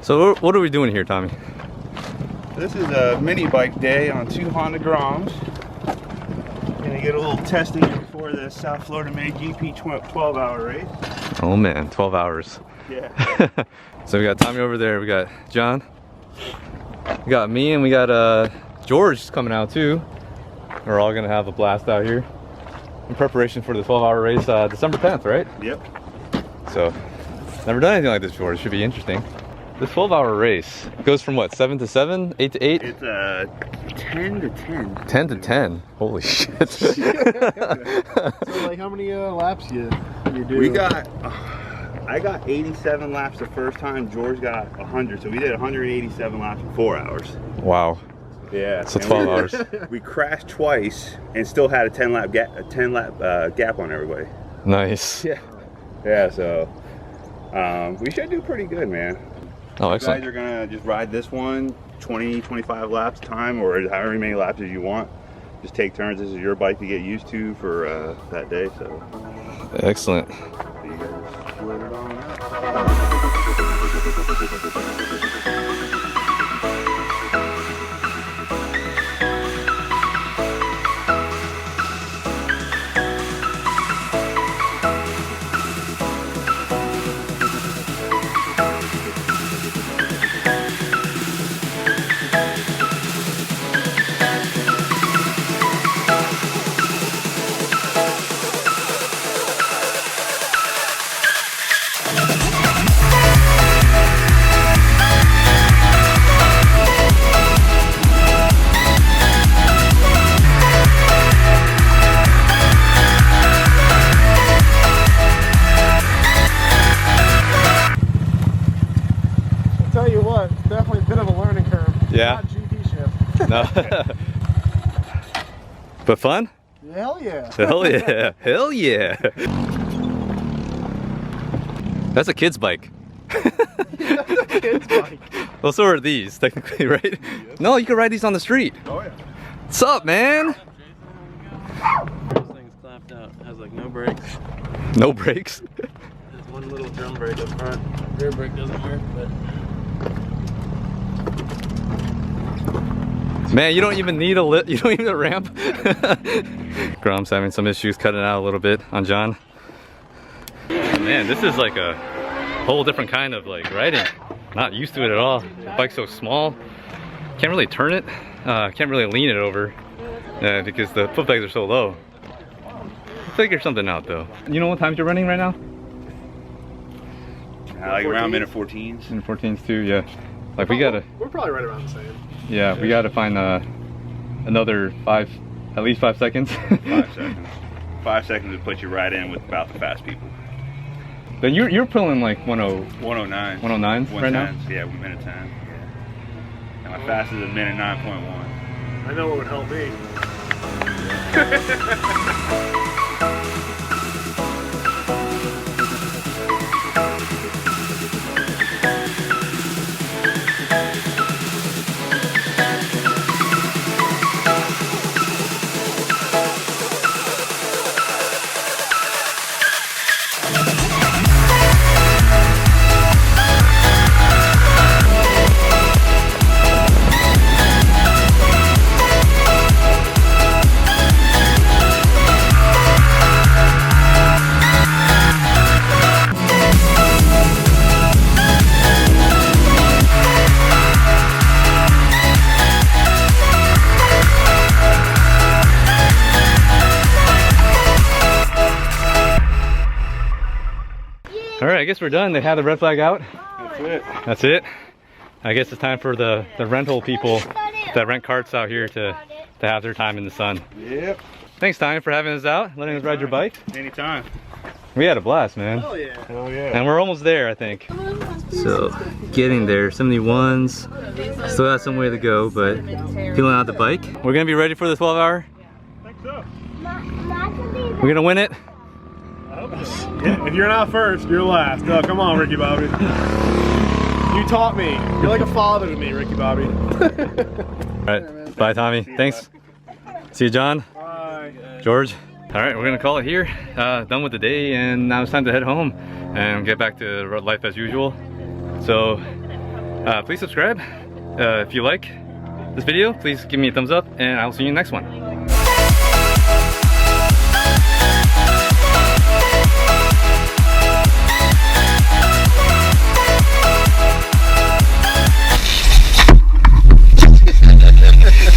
So what are we doing here, Tommy? This is a mini bike day on 2 Honda Groms. Gonna get a little testing before the South Florida Made GP 12-hour race. Oh man, 12 hours. Yeah. So we got Tommy over there, we got John, we got me, and we got George coming out too. We're all gonna have a blast out here in preparation for the 12-hour race, December 10th, right? Yep. So, never done anything like this before. It should be interesting. This 12-hour race goes from what, 7 to 7, 8 to 8? It's 10 to 10. 10 to 10. Holy shit. So like how many laps you do? I got 87 laps the first time. George got 100. So we did 187 laps in 4 hours. Wow. Yeah. So 12 hours. We crashed twice and still had a 10 lap gap on everybody. Nice. Yeah. Yeah. So we should do pretty good, man. Oh, excellent. You guys are gonna just ride this one 20, 25 laps time, or however many laps as you want. Just take turns. This is your bike to get used to for that day. So excellent. you guys split it on out. Tell you what, it's definitely a bit of a learning curve. Yeah. Not GP ship. No. But fun? Hell yeah. Hell yeah. Hell yeah. That's a kid's bike. That's a kid's bike. Well, so are these, technically, right? Yes. No, you can ride these on the street. Oh yeah. What's up, man? This thing's clapped out. It has like no brakes. No brakes. There's one little drum brake up front. Rear brake doesn't work, but Man, you don't even need a you don't need a ramp. Grom's having some issues cutting out a little bit on John. Man, this is like a whole different kind of like riding. Not used to it at all. The bike's so small. Can't really turn it. Can't really lean it over because the foot pegs are so low. Figure something out though. You know what times you're running right now? Like around minute 14s. In 14s too, yeah. Like we gotta. We're probably right around the same. Yeah, we gotta find another at least 5 seconds. 5 seconds. 5 seconds would put you right in with about the fast people. But you're pulling like 109. 109 right now? Yeah, 1 minute 10. Yeah. And my fastest is a minute 9.1. I know what would help me. All right, I guess we're done. They have the red flag out. That's it. That's it. I guess it's time for the rental people that rent carts out here to have their time in the sun. Yep. Thanks, Tommy, for having us out, letting us ride your bike. Anytime. We had a blast, man. Hell yeah. Hell yeah. And we're almost there, I think. So, getting there. 71s. Still got some way to go, but feeling out the bike. We're gonna be ready for the 12-hour. I think so. We're gonna win it. Yeah, if you're not first, you're last. No, come on, Ricky Bobby. You taught me. You're like a father to me, Ricky Bobby. All right, bye, Tommy. Thanks. See you, John. Bye. George. All right, we're gonna call it here. Done with the day, and now it's time to head home and get back to life as usual. So Please subscribe if you like this video. Please give me a thumbs up, and I'll see you in the next one.